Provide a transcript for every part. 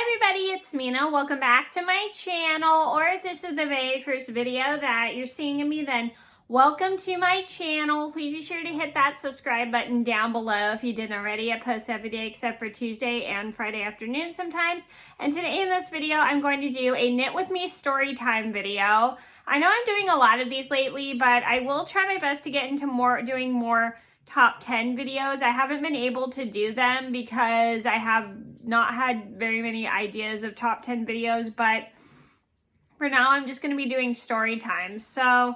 everybody, it's Mena. Welcome back to my channel, or if this is the very first video that you're seeing of me, then welcome to my channel. Please be sure to hit that subscribe button down below if you didn't already. I post every day except for Tuesday and Friday afternoon sometimes. And today in this video, I'm going to do a Knit With Me story time video. I know I'm doing a lot of these lately, but I will try my best to get into doing more top 10 videos. I haven't been able to do them because I have not had very many ideas of top 10 videos, but for now I'm just going to be doing story times. So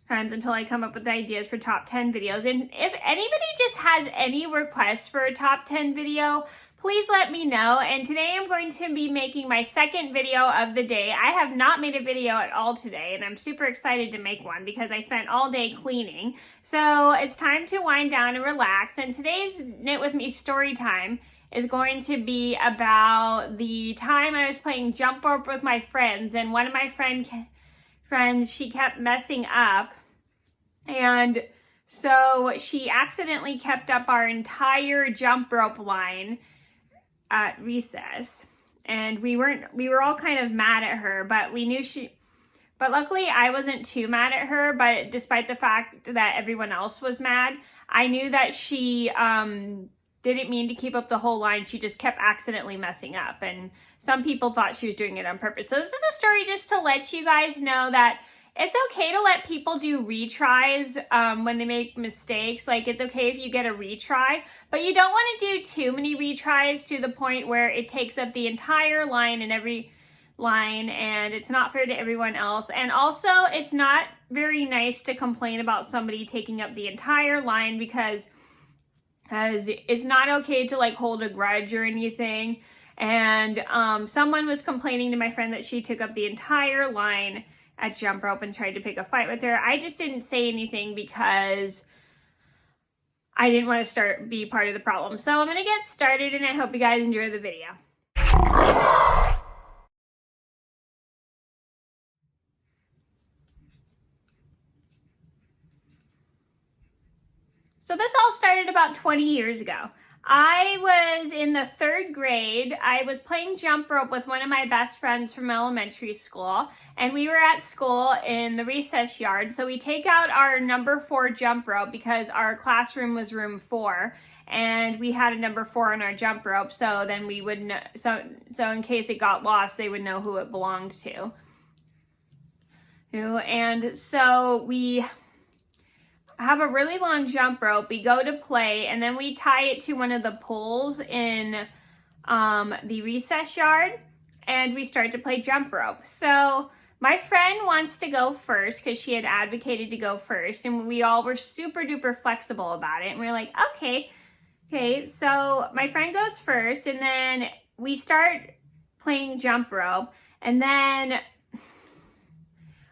times until I come up with ideas for top 10 videos. And if anybody just has any requests for a top 10 video, please let me know. And today I'm going to be making my second video of the day. I have not made a video at all today, and I'm super excited to make one because I spent all day cleaning. So it's time to wind down and relax. And today's Knit With Me story time is going to be about the time I was playing Jumprope with my friends, and one of my friends, she kept messing up, and so she accidentally kept up our entire Jumprope line at recess, and we were all kind of mad at her, but but luckily I wasn't too mad at her. But despite the fact that everyone else was mad, I knew that she didn't mean to keep up the whole line. She just kept accidentally messing up, and some people thought she was doing it on purpose. So this is a story just to let you guys know that it's okay to let people do retries when they make mistakes. Like, it's okay if you get a retry, but you don't want to do too many retries to the point where it takes up the entire line and every line, and it's not fair to everyone else. And also, it's not very nice to complain about somebody taking up the entire line because it's not okay to like hold a grudge or anything. And someone was complaining to my friend that she took up the entire line at Jumprope and tried to pick a fight with her. I just didn't say anything because I didn't want to be part of the problem. So I'm going to get started, and I hope you guys enjoy the video. So this all started about 20 years ago. I was in the 3rd grade. I was playing Jumprope with one of my best friends from elementary school, and we were at school in the recess yard. So we take out our number 4 Jumprope because our classroom was room 4, and we had a number 4 on our Jumprope. So then we would know, so in case it got lost, they would know who it belonged to. And so we have a really long jump rope. We go to play, and then we tie it to one of the poles in the recess yard, and we start to play jump rope. So my friend wants to go first because she had advocated to go first, and we all were super duper flexible about it. And we we're like, okay. So my friend goes first, and then we start playing jump rope, and then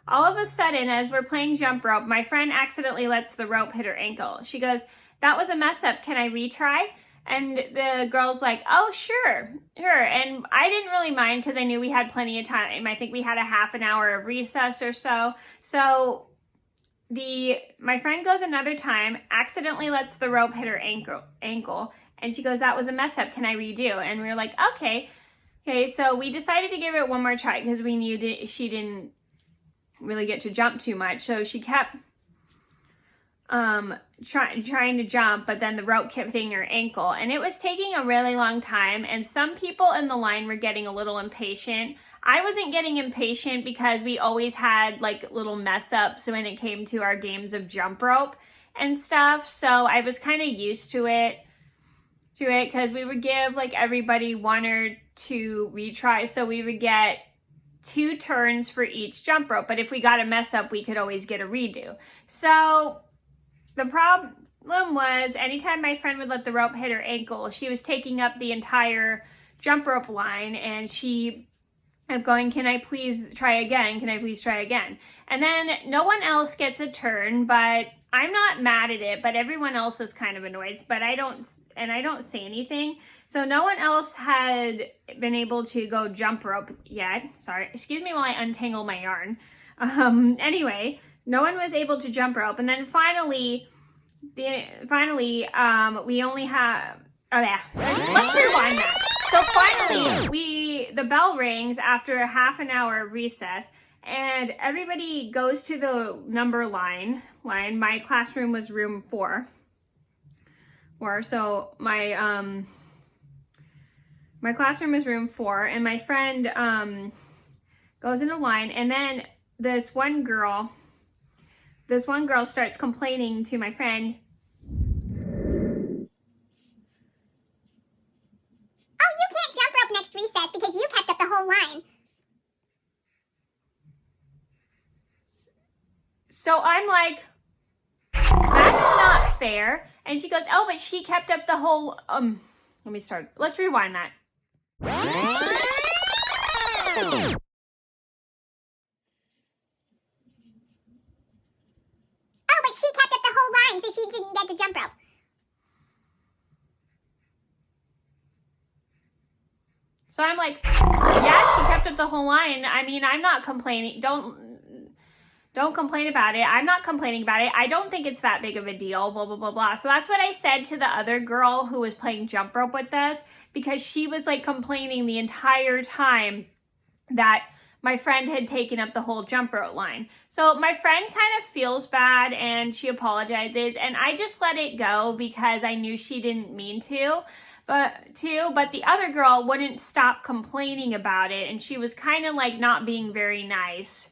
all of a sudden, as we're playing jump rope, my friend accidentally lets the rope hit her ankle. She goes, "That was a mess up. Can I retry?" And the girl's like, "Oh, sure. And I didn't really mind because I knew we had plenty of time. I think we had a half an hour of recess or so. So my friend goes another time, accidentally lets the rope hit her ankle, and she goes, "That was a mess up. Can I redo?" And we were like, okay. So we decided to give it one more try because we knew she didn't really get to jump too much. So she kept trying to jump, but then the rope kept hitting her ankle, and it was taking a really long time, and some people in the line were getting a little impatient. I wasn't getting impatient because we always had like little mess ups when it came to our games of jump rope and stuff, so I was kind of used to it because we would give like everybody 1 or 2 retries, so we would get 2 turns for each jump rope, but if we got a mess up, we could always get a redo. So the problem was, anytime my friend would let the rope hit her ankle, she was taking up the entire jump rope line, and she kept going, "Can I please try again? Can I please try again?" And then no one else gets a turn, but I'm not mad at it, but everyone else is kind of annoyed, but I don't say anything. So no one else had been able to go jump rope yet. Sorry, excuse me while I untangle my yarn. Anyway, no one was able to jump rope. And then finally, we only have, let's rewind that. So finally, the bell rings after a half an hour of recess, and everybody goes to the number line. My classroom was room 4. So my classroom is room 4, and my friend goes in a line, and then this one girl starts complaining to my friend. Oh, you can't jump rope next recess because you kept up the whole line. So I'm like, that's not fair. And she goes, oh, but she kept up the whole, let me start. Let's rewind that. Oh, but she kept up the whole line, so she didn't get the jump rope. So I'm like, yeah, she kept up the whole line. I mean, I'm not complaining. Don't complain about it. I'm not complaining about it. I don't think it's that big of a deal, blah, blah, blah, blah. So that's what I said to the other girl who was playing jump rope with us, because she was like complaining the entire time that my friend had taken up the whole jump rope line. So my friend kind of feels bad and she apologizes, and I just let it go because I knew she didn't mean to. But the other girl wouldn't stop complaining about it, and she was kind of like not being very nice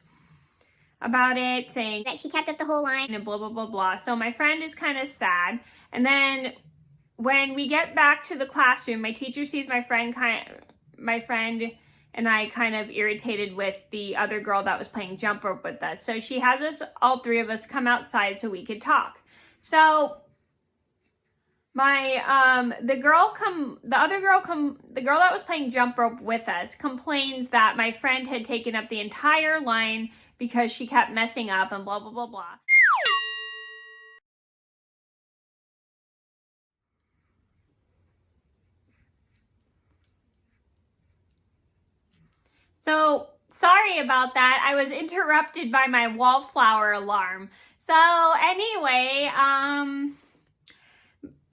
about it, saying that she kept up the whole line and blah, blah, blah, blah. So my friend is kind of sad. And then when we get back to the classroom, my teacher sees my friend and I kind of irritated with the other girl that was playing jump rope with us. So she has us, all 3 of us, come outside so we could talk. So the girl that was playing jump rope with us complains that my friend had taken up the entire line because she kept messing up and blah, blah, blah, blah. So sorry about that. I was interrupted by my wallflower alarm. So anyway,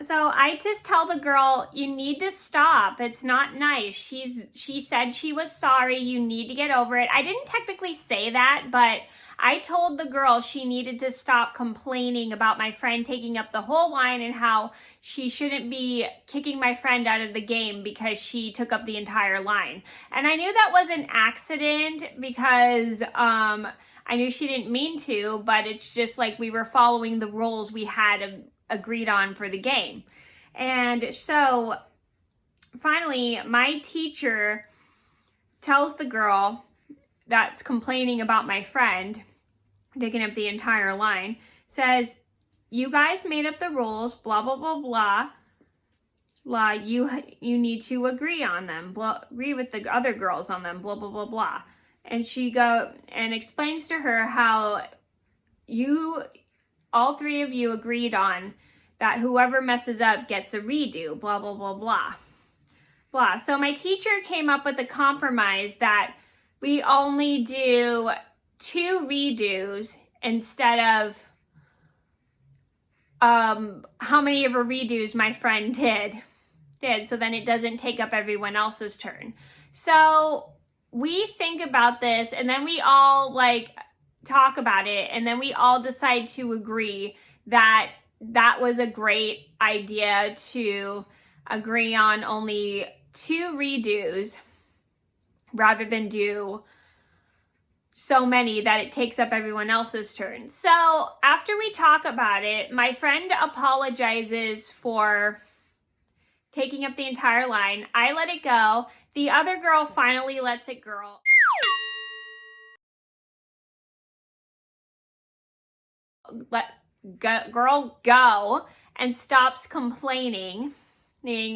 so I just tell the girl, you need to stop. It's not nice. She said she was sorry. You need to get over it. I didn't technically say that, but I told the girl she needed to stop complaining about my friend taking up the whole line and how she shouldn't be kicking my friend out of the game because she took up the entire line. And I knew that was an accident because I knew she didn't mean to, but it's just like we were following the rules we had agreed on for the game. And so finally my teacher tells the girl that's complaining about my friend taking up the entire line, says, you guys made up the rules, blah, blah, blah, blah, blah, you need to agree on them, agree with the other girls on them, blah, blah, blah, blah. And she explains to her how all 3 of you agreed on that whoever messes up gets a redo, blah, blah, blah, blah, blah. So my teacher came up with a compromise that we only do 2 redos instead of how many of her redos my friend did. So then it doesn't take up everyone else's turn. So we think about this, and then we all talk about it, and then we all decide to agree that that was a great idea to agree on only 2 redos rather than do so many that it takes up everyone else's turn. So after we talk about it, my friend apologizes for taking up the entire line. I let it go. The other girl finally lets it go. Girl go and stops complaining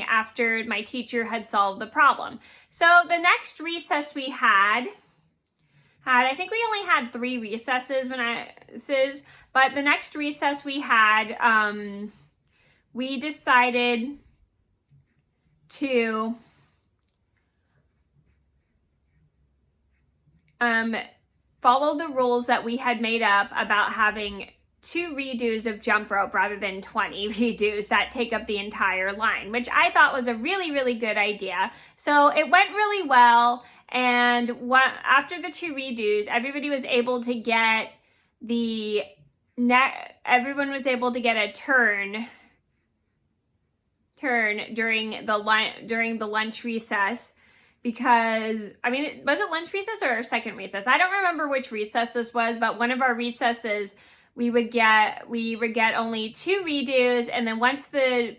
after my teacher had solved the problem. So the next recess we had, I think we only had 3 recesses but the next recess we had, we decided to follow the rules that we had made up about having 2 redos of jump rope rather than 20 redos that take up the entire line, which I thought was a really, really good idea. So it went really well. And after the 2 redos, everybody was able to get everyone was able to get a turn during the lunch recess, because was it lunch recess or second recess? I don't remember which recess this was, but one of our recesses we would get only 2 redos, and then once those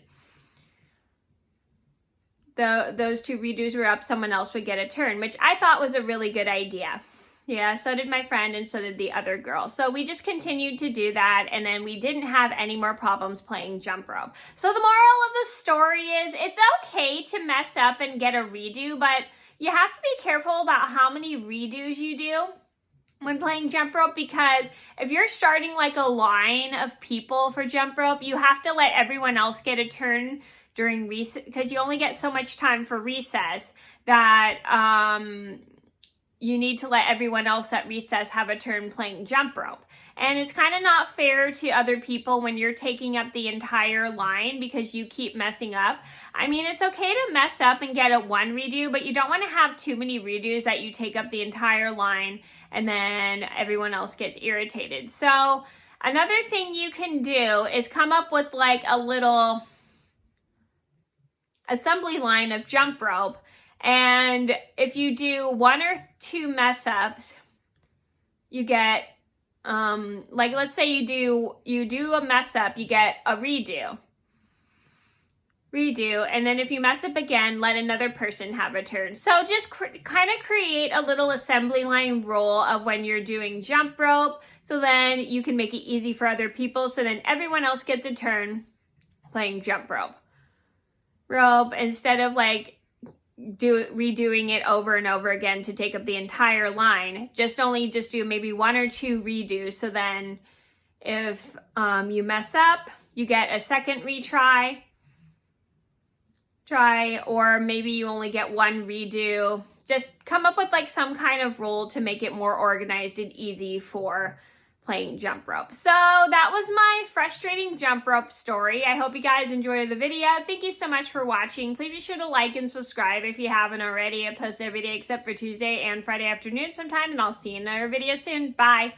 2 redos were up, someone else would get a turn, which I thought was a really good idea. Yeah, so did my friend, and so did the other girl. So we just continued to do that, and then we didn't have any more problems playing jump rope. So the moral of the story is, it's okay to mess up and get a redo, but you have to be careful about how many redos you do when playing jump rope, because if you're starting like a line of people for jump rope, you have to let everyone else get a turn during recess, because you only get so much time for recess that you need to let everyone else at recess have a turn playing jump rope. And it's kind of not fair to other people when you're taking up the entire line because you keep messing up. I mean, it's okay to mess up and get a 1 redo, but you don't want to have too many redos that you take up the entire line and then everyone else gets irritated. So another thing you can do is come up with like a little assembly line of jump rope. And if you do 1 or 2 mess ups, you get, like let's say you do a mess up, you get a redo, and then if you mess up again, let another person have a turn. So just kind of create a little assembly line rule of when you're doing jump rope, so then you can make it easy for other people, so then everyone else gets a turn playing jump rope instead of like redoing it over and over again to take up the entire line. Just do maybe 1 or 2 redos, so then if you mess up, you get a second retry, or maybe you only get 1 redo. Just come up with like some kind of rule to make it more organized and easy for playing jump rope. So that was my frustrating jump rope story. I hope you guys enjoyed the video. Thank you so much for watching. Please be sure to like and subscribe if you haven't already. I post every day except for Tuesday and Friday afternoon sometime, and I'll see you in another video soon. Bye.